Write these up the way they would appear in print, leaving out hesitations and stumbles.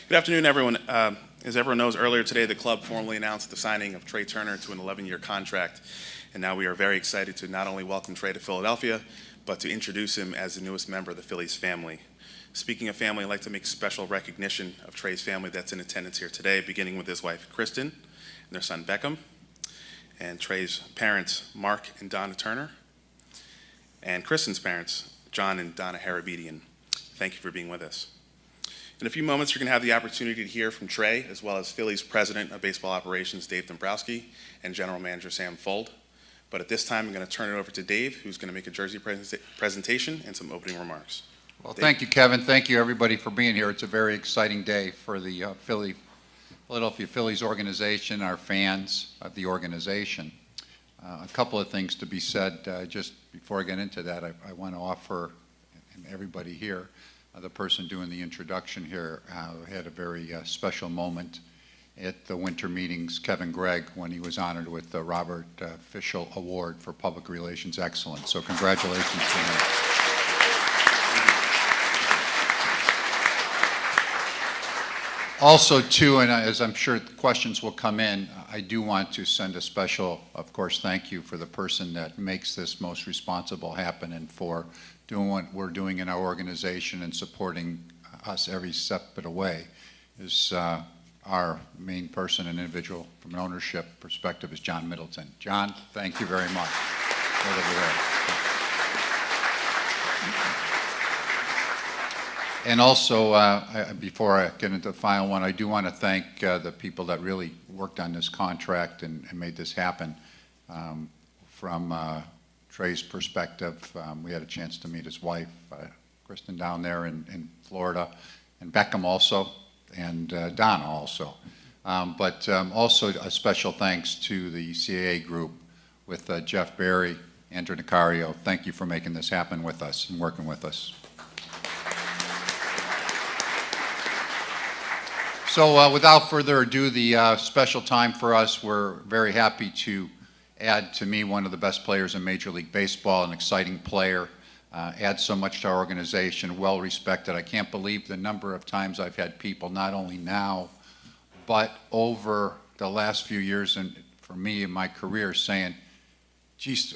Good afternoon, everyone. As everyone knows, earlier today, the club formally announced the signing of Trea Turner to an 11-year contract. And now we are very excited to not only welcome Trea to Philadelphia, but to introduce him as the newest member of the Phillies family. Speaking of family, I'd like to make special recognition of Trea's family that's in attendance here today, beginning with his wife, Kristen, and their son, Beckham, and Trea's parents, Mark and Donna Turner, and Kristen's parents, John and Donna Harabedian. Thank you for being with us. In a few moments, you're going to have the opportunity to hear from Trea, as well as Phillies President of Baseball Operations, Dave Dombrowski, and General Manager Sam Fold. But at this time, I'm going to turn it over to Dave, who's going to make a jersey presentation and some opening remarks. Well, Dave. thank you, Kevin. Thank you, everybody, for being here. It's a very exciting day for the Philadelphia Phillies organization, our fans of the organization. A couple of things to be said. Just before I get into that, I want to offer everybody here, the person doing the introduction here had a very special moment at the winter meetings, Kevin Gregg, when he was honored with the Robert Fischel Award for Public Relations Excellence. So congratulations to him. Also, too, and as I'm sure questions will come in, I do want to send a special, of course, thank you for the person that makes this most responsible happen and for doing what we're doing in our organization and supporting us every step of the way. Is our main person and individual from an ownership perspective is John Middleton. John, thank you very much. Right over there. And also, before I get into the final one, I do want to thank the people that really worked on this contract and made this happen. From Trea's perspective, we had a chance to meet his wife, Kristen, down there in Florida, and Beckham also, and Donna also. But also a special thanks to the CAA group with Jeff Berry, Andrew Nicario. Thank you for making this happen with us and working with us. So without further ado, the special time for us, we're very happy to add to me one of the best players in Major League Baseball, an exciting player, adds so much to our organization, well respected. I can't believe the number of times I've had people, not only now, but over the last few years and for me in my career saying, geez,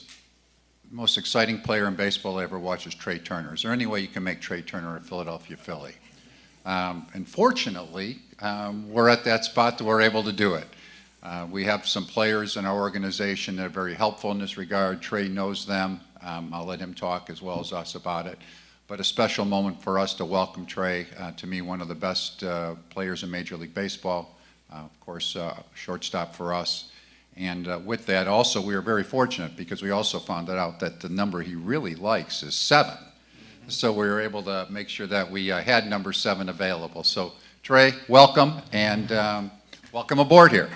the most exciting player in baseball I ever watched is Trea Turner. Is there any way you can make Trea Turner a Philadelphia Philly? And fortunately, we're at that spot that we're able to do it. We have some players in our organization that are very helpful in this regard. Trea knows them. I'll let him talk as well as us about it. But a special moment for us to welcome Trea, to me, one of the best players in Major League Baseball. Of course, shortstop for us. And with that, also, we are very fortunate because we also found out that the number he really likes is 7. So we were able to make sure that we had number 7 available. So Trea, welcome, and welcome aboard here.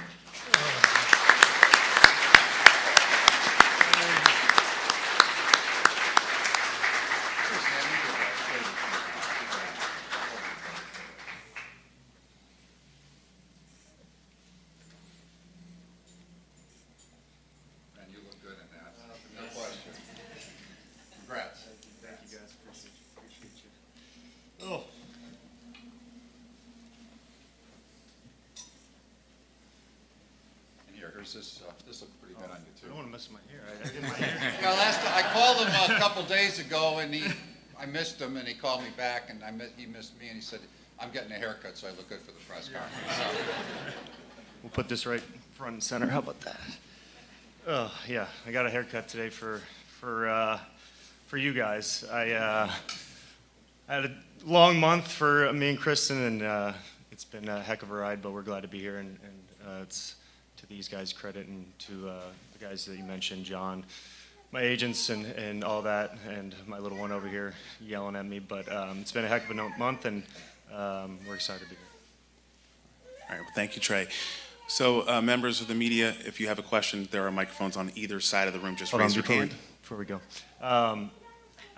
And you look good in that. No question. Congrats. Thank you guys. Appreciate you. Oh. And here, here's this. This looks pretty good on you too. I don't want to mess with my hair. I did my hair. You know, I called him a couple days ago, and I missed him, and he called me back, and he missed me, and he said, "I'm getting a haircut, so I look good for the press conference." So. We'll put this right front and center. How about that? Oh yeah, I got a haircut today for you guys. I had a long month for me and Kristen, and it's been a heck of a ride, but we're glad to be here, and it's to these guys' credit and to the guys that you mentioned, John, my agents and all that, and my little one over here yelling at me, but it's been a heck of a month, and we're excited to be here. All right, well, thank you, Trea. So members of the media, if you have a question, there are microphones on either side of the room. Just raise your hand. Before we go. I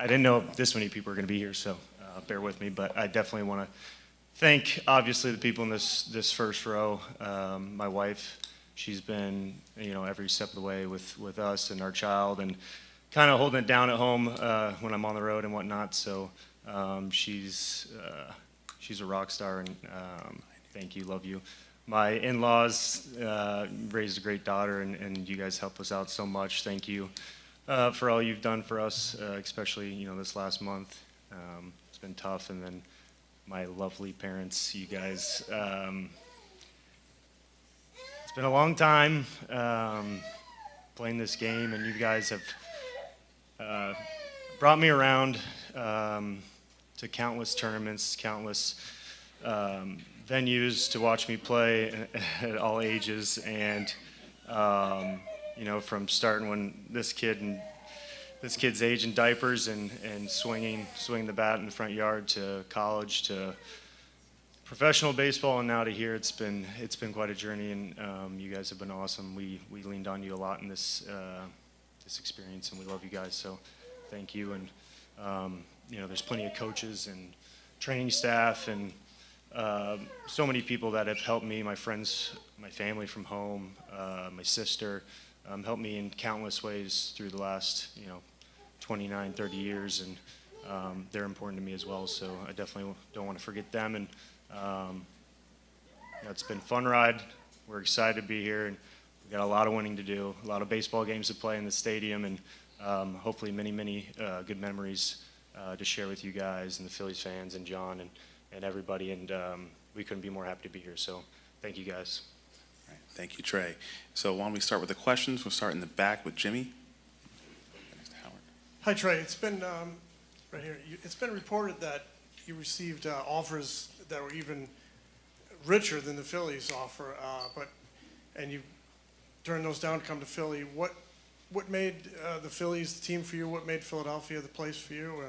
didn't know this many people were going to be here, so bear with me, but I definitely want to thank, obviously, the people in this first row. My wife, she's been, every step of the way with us and our child, and kind of holding it down at home when I'm on the road and whatnot. So she's a rock star, and thank you, love you. My in-laws raised a great daughter, and you guys helped us out so much. Thank you for all you've done for us, especially this last month. It's been tough, and then my lovely parents, you guys. It's been a long time playing this game, and you guys have brought me around to countless tournaments, countless venues to watch me play at all ages, and from starting when this kid's age in diapers and swinging the bat in the front yard, to college, to professional baseball, and now to here. It's been quite a journey, and you guys have been awesome. We leaned on you a lot in this experience, and we love you guys. So thank you. And there's plenty of coaches and training staff and so many people that have helped me, my friends, my family from home, my sister, helped me in countless ways through the last 29, 30 years, and they're important to me as well, so I definitely don't want to forget them. And it's been a fun ride. We're excited to be here, and we've got a lot of winning to do, a lot of baseball games to play in the stadium, and hopefully many good memories to share with you guys and the Phillies fans and John and everybody, and we couldn't be more happy to be here, so thank you guys. All right, thank you, Trey. So why don't we start with the questions? We'll start in the back with Jimmy. Next to Howard. Hi, Trey. It's been right here. It's been reported that you received offers that were even richer than the Phillies offer, and you turned those down to come to Philly. What made the Phillies the team for you? What made Philadelphia the place for you?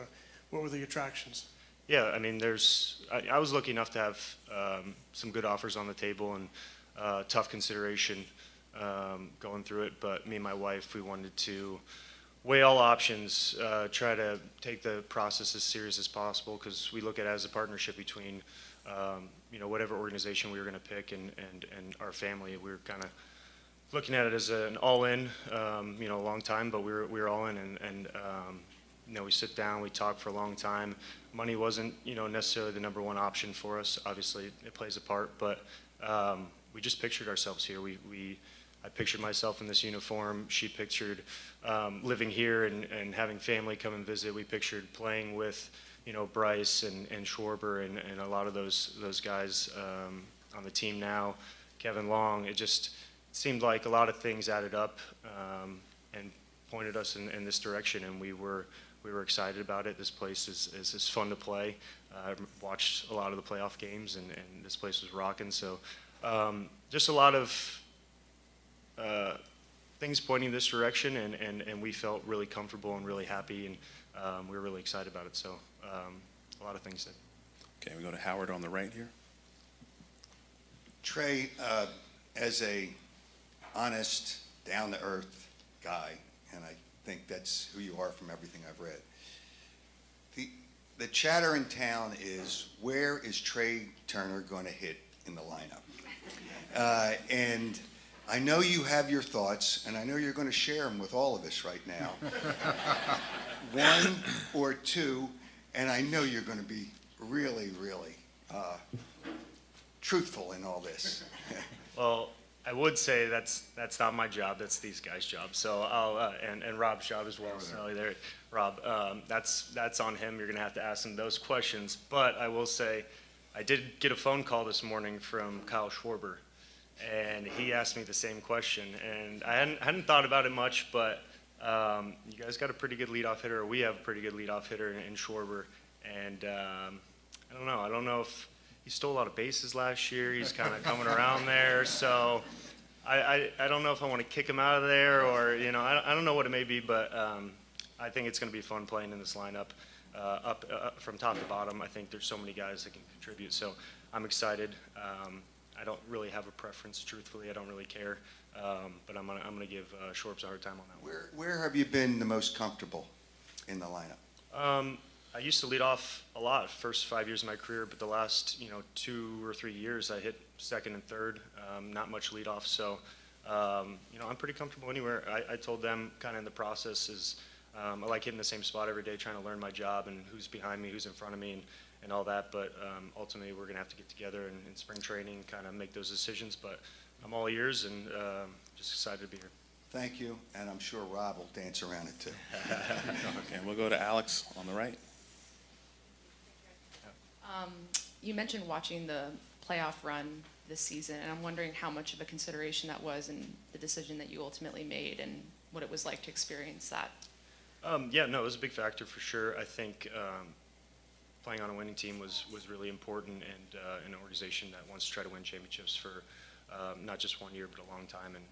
What were the attractions? Yeah, I mean, I was lucky enough to have some good offers on the table and tough consideration going through it. But me and my wife, we wanted to weigh all options, try to take the process as serious as possible, because we look at it as a partnership between whatever organization we were going to pick and our family. We were kind of looking at it as an all-in, a long time, but we were all in, and we sit down, we talk for a long time. Money wasn't necessarily the number one option for us. Obviously, it plays a part, but we just pictured ourselves here. I pictured myself in this uniform. She pictured living here and having family come and visit. We pictured playing with Bryce and Schwarber and a lot of those guys on the team now. Kevin Long. It just seemed like a lot of things added up and pointed us in this direction, and we were excited about it. This place is fun to play. I watched a lot of the playoff games, and this place was rocking. So just a lot of things pointing this direction, and we felt really comfortable and really happy, and we were really excited about it. So a lot of things that. Okay, we go to Howard on the right here. Trey, as a honest, down-to-earth guy, and I think that's who you are from everything I've read, the chatter in town is, where is Trea Turner going to hit in the lineup? And I know you have your thoughts, and I know you're going to share them with all of us right now. One or two, and I know you're going to be really, really truthful in all this. Well, I would say that's not my job. That's these guys' job. So I'll and Rob's job as well. So there, Rob, that's on him. You're gonna have to ask him those questions. But I will say, I did get a phone call this morning from Kyle Schwarber, and he asked me the same question. And I hadn't thought about it much, but you guys got a pretty good leadoff hitter. Or we have a pretty good leadoff hitter in Schwarber, and I don't know. I don't know if he stole a lot of bases last year. He's kind of coming around there. So I don't know if I want to kick him out of there, or I don't know what it may be, but I think it's going to be fun playing in this lineup up from top to bottom. I think there's so many guys that can contribute. So I'm excited. I don't really have a preference, truthfully. I don't really care. But I'm gonna give Schwartz a hard time on that one. Where have you been the most comfortable in the lineup? I used to lead off a lot first 5 years of my career, but the last 2 or 3 years I hit second and third, not much lead off. So I'm pretty comfortable anywhere. I told them kind of in the process is I like hitting the same spot every day, trying to learn my job and who's behind me, who's in front of me, and all that. But ultimately, we're going to have to get together in spring training, kind of make those decisions. But I'm all ears and just excited to be here. Thank you, and I'm sure Rob will dance around it too. Okay, we'll go to Alex on the right. You mentioned watching the playoff run this season, and I'm wondering how much of a consideration that was in the decision that you ultimately made and what it was like to experience that. Yeah, no, it was a big factor for sure. I think playing on a winning team was really important, and an organization that wants to try to win championships for not just 1 year but a long time. And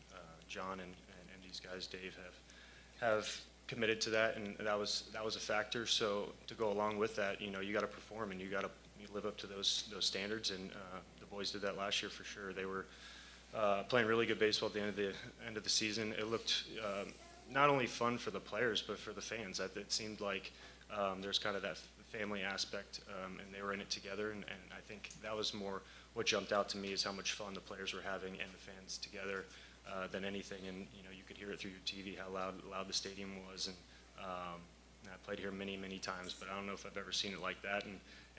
John and these guys, Dave, have committed to that, and that was a factor. So to go along with that, you got to perform and you live up to those standards. And the boys did that last year for sure. They were playing really good baseball at the end of the season. It looked not only fun for the players but for the fans. It seemed like there's kind of that family aspect, and they were in it together. And I think that was more what jumped out to me, is how much fun the players were having and the fans together than anything. And you could hear it through your TV how loud the stadium was. And I played here many times, but I don't know if I've ever seen it like that.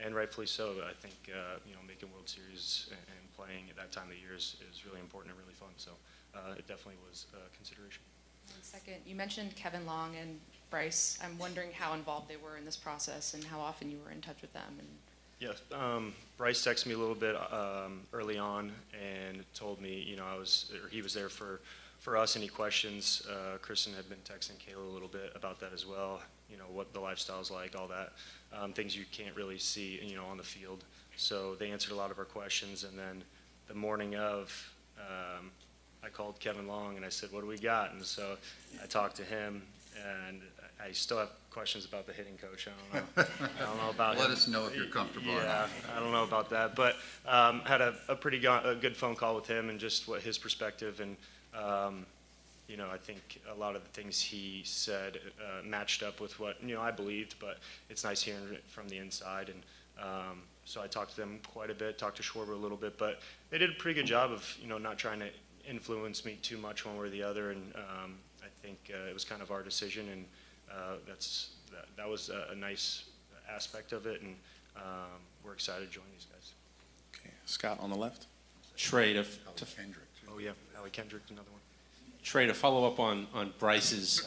And rightfully so. I think making World Series and playing at that time of the year is really important and really fun. So it definitely was a consideration. And second, you mentioned Kevin Long and Bryce. I'm wondering how involved they were in this process and how often you were in touch with them. And Yeah, Bryce texted me a little bit early on and told me, he was there for us. Any questions? Kristen had been texting Kayla a little bit about that as well. What the lifestyle's like, all that, things you can't really see, on the field. So they answered a lot of our questions, and then the morning of, I called Kevin Long and I said, "What do we got?" And so I talked to him, and I still have questions about the hitting coach. I don't know about him. Let us know if you're comfortable or Yeah, not. I don't know about that, but had a pretty good phone call with him and just what his perspective. And I think a lot of the things he said matched up with what I believed, but it's nice hearing it from the inside. And so I talked to them quite a bit, talked to Schwarber a little bit, but they did a pretty good job of not trying to influence me too much one way or the other. And I think it was kind of our decision, and that was a nice aspect of it. And we're excited to join these guys. Okay, Scott on the left. Trey, Oh yeah, Allie Kendrick, another one. Trey, to follow up on Bryce's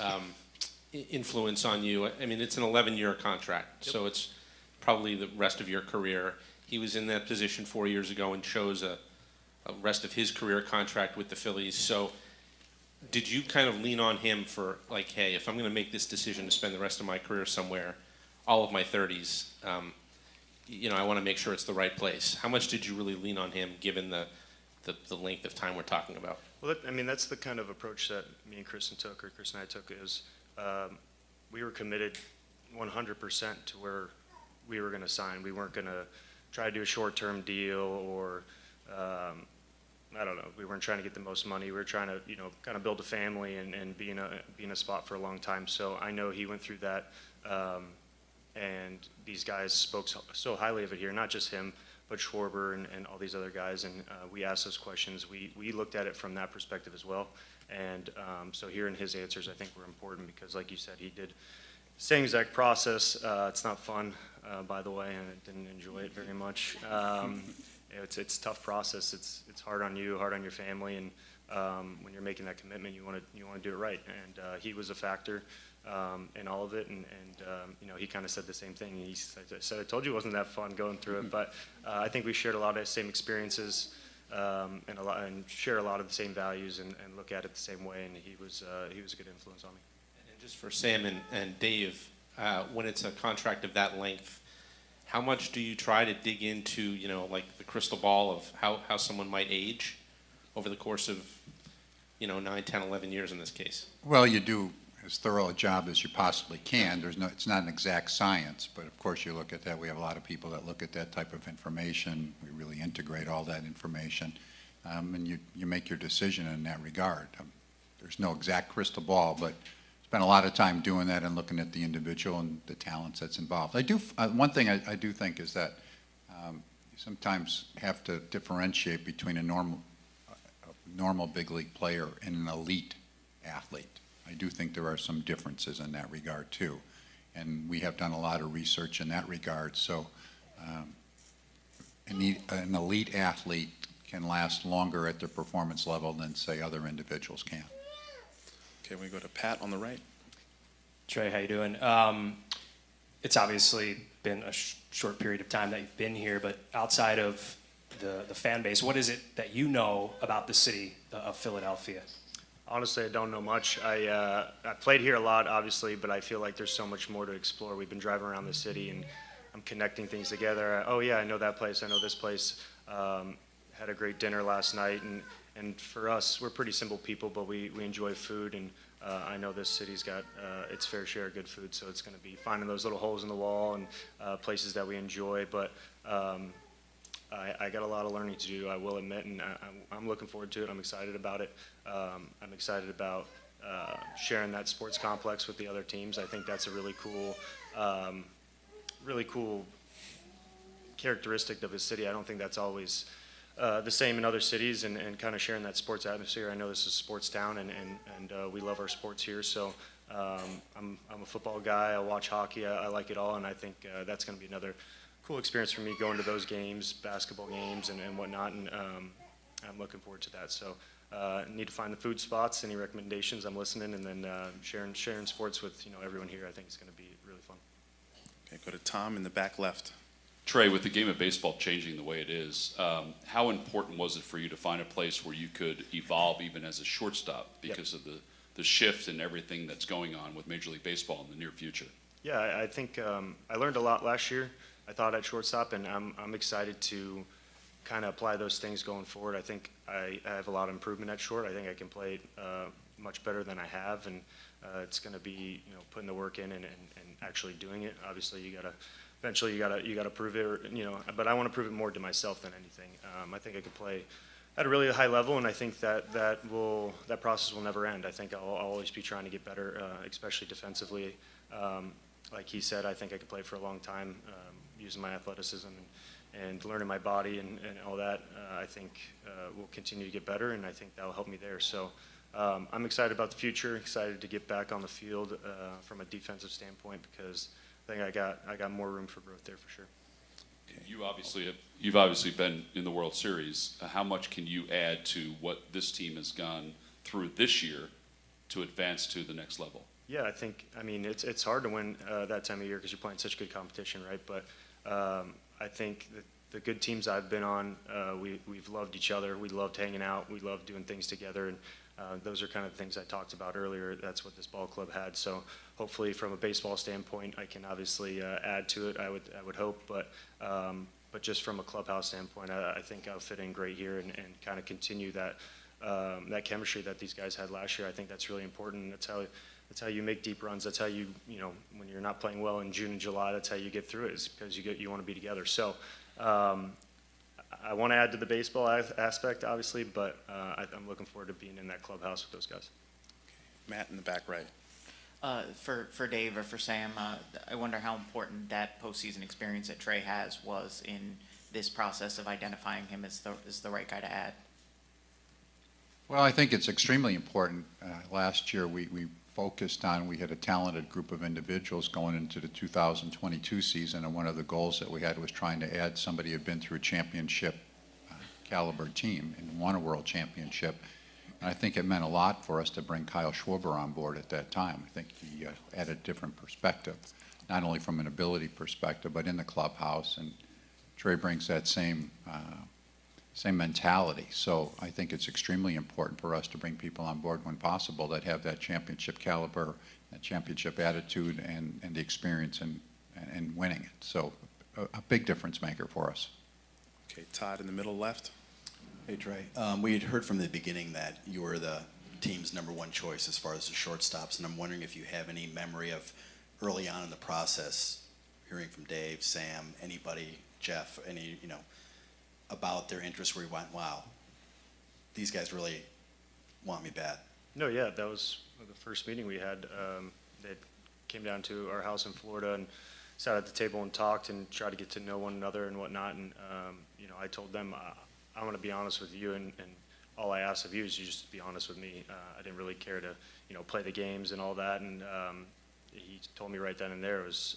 influence on you, I mean, it's an 11-year contract, so it's probably the rest of your career. He was in that position 4 years ago and chose a rest of his career contract with the Phillies. So did you kind of lean on him for, like, hey, if I'm going to make this decision to spend the rest of my career somewhere, all of my 30s, I want to make sure it's the right place? How much did you really lean on him, given the length of time we're talking about? Well, that's the kind of approach that me and Kristen took, or Chris and I took, is we were committed 100% to where we were going to sign. We weren't going to try to do a short-term deal, or I don't know. We weren't trying to get the most money. We were trying to, kind of build a family and be in a spot for a long time. So I know he went through that, and these guys spoke so highly of it here. Not just him, but Schwarber and all these other guys. And we asked those questions. We looked at it from that perspective as well. And so hearing his answers, I think, were important, because, like you said, he did the same exact process. It's not fun, by the way, and I didn't enjoy it very much. It's a tough process. It's hard on you, hard on your family, and when you're making that commitment, you want to do it right. And he was a factor in all of it, and he kind of said the same thing. He said, "I told you it wasn't that fun going through it," but I think we shared a lot of the same experiences, and share a lot of the same values, and look at it the same way. And he was a good influence on me. And just for Sam and Dave, when it's a contract of that length, how much do you try to dig into, like the crystal ball of how someone might age over the course of, 9, 10, 11 years in this case? Well, you do as thorough a job as you possibly can. It's not an exact science, but of course you look at that. We have a lot of people that look at that type of information. We really integrate all that information, and you make your decision in that regard. There's no exact crystal ball, but spent a lot of time doing that and looking at the individual and the talents that's involved. One thing I do think is that you sometimes have to differentiate between a normal big league player and an elite athlete. I do think there are some differences in that regard too. And we have done a lot of research in that regard. So an elite athlete can last longer at their performance level than, say, other individuals can. Okay, we go to Pat on the right. Trey, how you doing? It's obviously been a short period of time that you've been here, but outside of the fan base, what is it that you know about the city of Philadelphia? Honestly, I don't know much. I played here a lot, obviously, but I feel like there's so much more to explore. We've been driving around the city, and I'm connecting things together. Oh yeah, I know that place. I know this place. Had a great dinner last night, and for us, we're pretty simple people, but we enjoy food, and I know this city's got its fair share of good food, so it's going to be finding those little holes in the wall and places that we enjoy. But I got a lot of learning to do, I will admit, and I'm looking forward to it. I'm excited about it. I'm excited about sharing that sports complex with the other teams. I think that's a really cool characteristic of a city. I don't think that's always the same in other cities, and kind of sharing that sports atmosphere. I know this is a sports town, and we love our sports here. So I'm a football guy. I watch hockey. I like it all, and I think that's going to be another cool experience for me, going to those games, basketball games, and whatnot. And I'm looking forward to that. So need to find the food spots. Any recommendations? I'm listening, and then sharing sports with everyone here. I think it's going to be really fun. Okay, go to Tom in the back left. Trey, with the game of baseball changing the way it is, how important was it for you to find a place where you could evolve even as a shortstop because of the shift and everything that's going on with Major League Baseball in the near future? Yeah, I think I learned a lot last year. I thought at shortstop, and I'm excited to kind of apply those things going forward. I think I have a lot of improvement at short. I think I can play much better than I have, and it's going to be putting the work in and actually doing it. Obviously, eventually you gotta prove it, but I want to prove it more to myself than anything. I think I could play at a really high level, and I think that process will never end. I think I'll always be trying to get better, especially defensively. Like he said, I think I could play for a long time, using my athleticism and learning my body and all that. I think will continue to get better, and I think that'll help me there. So I'm excited about the future, excited to get back on the field from a defensive standpoint, because I think I got more room for growth there for sure. You've obviously been in the World Series. How much can you add to what this team has gone through this year to advance to the next level? Yeah, I mean it's hard to win that time of year because you're playing such good competition, right? But I think that the good teams I've been on, we've loved each other. We loved hanging out. We loved doing things together, and those are kind of the things I talked about earlier. That's what this ball club had. So hopefully, from a baseball standpoint, I can obviously add to it. I would hope, but just from a clubhouse standpoint, I think I'll fit in great here and kind of continue that chemistry that these guys had last year. I think that's really important. That's how you make deep runs. That's how you when you're not playing well in June and July, that's how you get through it, is because you want to be together. So I want to add to the baseball aspect, obviously, but I'm looking forward to being in that clubhouse with those guys. Matt in the back right. For Dave or for Sam, I wonder how important that postseason experience that Trey was in this process of identifying him as the right guy to add. Well, I think it's extremely important. Last year, we focused on, we had a talented group of individuals going into the 2022 season, and one of the goals that we had was trying to add somebody who had been through a championship caliber team and won a world championship. And I think it meant a lot for us to bring Kyle Schwarber on board at that time. I think he added a different perspective, not only from an ability perspective, but in the clubhouse. And Trey brings that same mentality. So I think it's extremely important for us to bring people on board when possible that have that championship caliber, that championship attitude, and the experience in winning it. So a big difference maker for us. Okay, Todd in the middle left. Hey, Trey. We had heard from the beginning that you were the team's #1 choice as far as the shortstops, and I'm wondering if you have any memory of early on in the process, hearing from Dave, Sam, anybody, Jeff, about their interest where you went, wow, these guys really want me bad. No, yeah, that was the first meeting we had. They came down to our house in Florida and sat at the table and talked and tried to get to know one another and whatnot. And I told them, I want to be honest with you, and all I asked of you is you just be honest with me. I didn't really care to, play the games and all that, and he told me right then and there was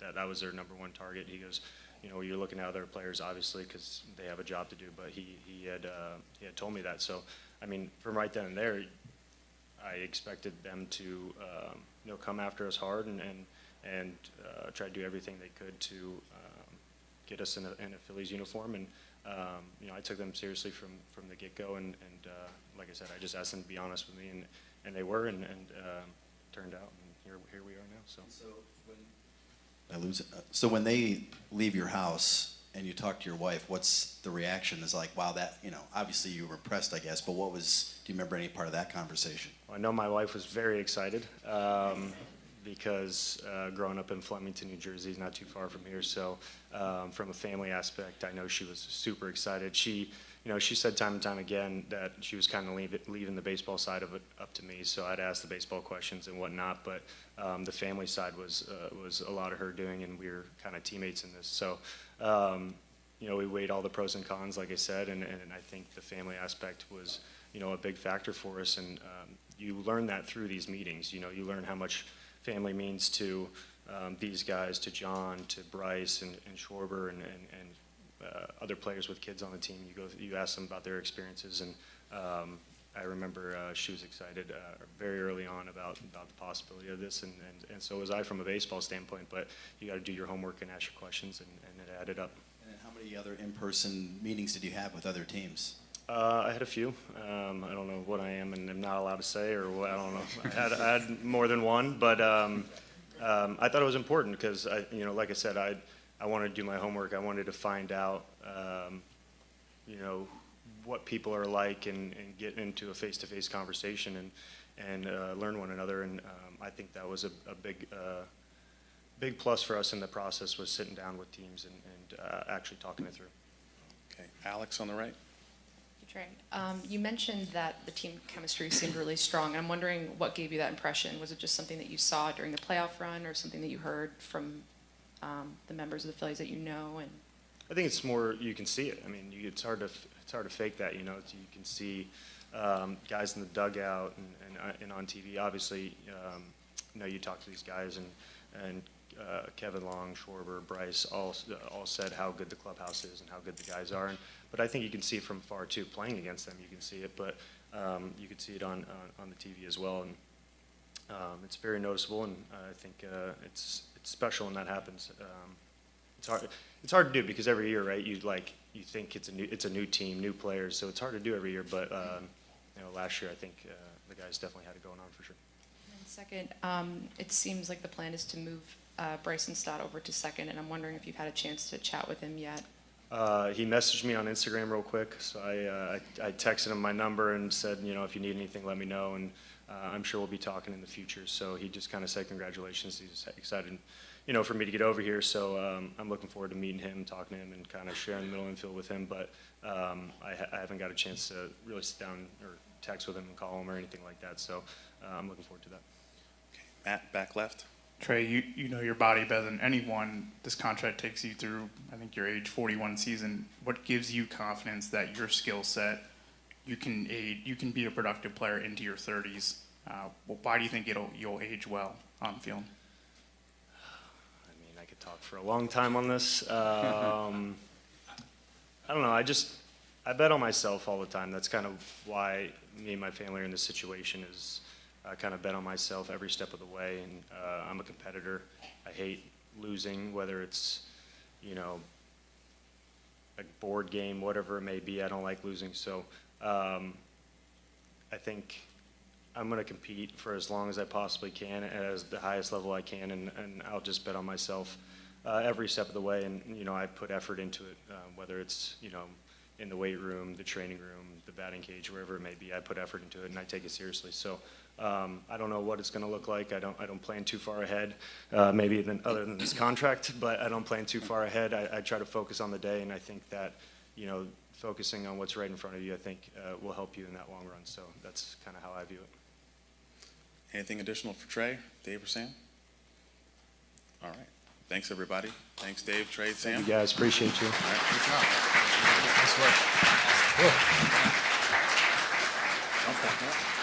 that was their number one target. He goes, you're looking at other players, obviously, because they have a job to do, but he had told me that. So, I mean, from right then and there, I expected them to, come after us hard and try to do everything they could to get us in a Phillies uniform. And, I took them seriously from the get-go. And like I said, I just asked them to be honest with me, and they were, and turned out. And here we are now. So. So when they leave your house and you talk to your wife, what's the reaction? Is like, wow, that, obviously you were impressed, I guess, but do you remember any part of that conversation? Well, I know my wife was very excited because growing up in Flemington, New Jersey is not too far from here. So from a family aspect, I know she was super excited. She said time and time again that she was kind of leaving the baseball side of it up to me. So I'd ask the baseball questions and whatnot, but the family side was a lot of her doing, and we were kind of teammates in this. So, we weighed all the pros and cons, like I said, and I think the family aspect was, a big factor for us. And you learn that through these meetings. You learn how much family means to these guys, to John, to Bryce, and Schwarber, and other players with kids on the team. You ask them about their experiences, and I remember she was excited very early on about the possibility of this, and so was I from a baseball standpoint. But you got to do your homework and ask your questions, and it added up. And how many other in-person meetings did you have with other teams? I had a few. I don't know what I am and I'm not allowed to say, or what, I don't know. I had more than one, but I thought it was important because like I said, I wanted to do my homework. I wanted to find out, what people are like, and get into a face-to-face conversation and learn one another. And I think that was a big plus for us in the process, was sitting down with teams and actually talking it through. Okay, Alex on the right. Trey, you mentioned that the team chemistry seemed really strong. I'm wondering what gave you that impression. Was it just something that you saw during the playoff run, or something that you heard from the members of the Phillies that you know? And I think it's more, you can see it. I mean, it's hard to fake that. You can see guys in the dugout and on TV. Obviously, you talk to these guys, and Kevin Long, Schwarber, Bryce all said how good the clubhouse is and how good the guys are. But I think you can see it from far too. Playing against them, you can see it, but you can see it on the TV as well, and it's very noticeable. And I think it's special when that happens. It's hard to do because every year, right? You think it's a new team, new players, so it's hard to do every year. But last year I think the guys definitely had it going on for sure. then second, it seems like the plan is to move Bryson Stott over to second, and I'm wondering if you've had a chance to chat with him yet. He messaged me on Instagram real quick, so I texted him my number and said, if you need anything, let me know, and I'm sure we'll be talking in the future. So he just kind of said congratulations. He's excited, for me to get over here. So I'm looking forward to meeting him, talking to him, and kind of sharing the middle infield with him. But I haven't got a chance to really sit down or text with him and call him or anything like that. So I'm looking forward to that. Okay, Matt, back left. Trey, you know your body better than anyone. This contract takes you through, I think, your age 41 season. What gives you confidence that your skill set, you can be a productive player into your 30s? Why do you think you'll age well on the field? I mean, I could talk for a long time on this. I don't know. I bet on myself all the time. That's kind of why me and my family are in this situation. Is I kind of bet on myself every step of the way, and I'm a competitor. I hate losing, whether it's, a board game, whatever it may be. I don't like losing, so I think I'm going to compete for as long as I possibly can, at the highest level I can, and I'll just bet on myself every step of the way. And I put effort into it, whether it's in the weight room, the training room, the batting cage, wherever it may be. I put effort into it, and I take it seriously. So I don't know what it's going to look like. I don't plan too far ahead, maybe other than this contract, but I don't plan too far ahead. I try to focus on the day, and I think that focusing on what's right in front of you, I think will help you in that long run. So that's kind of how I view it. Anything additional for Trey, Dave, or Sam? All right. Thanks, everybody. Thanks, Dave, Trey, Sam. You guys, appreciate you. All right. Good job. Nice work. I'll second that.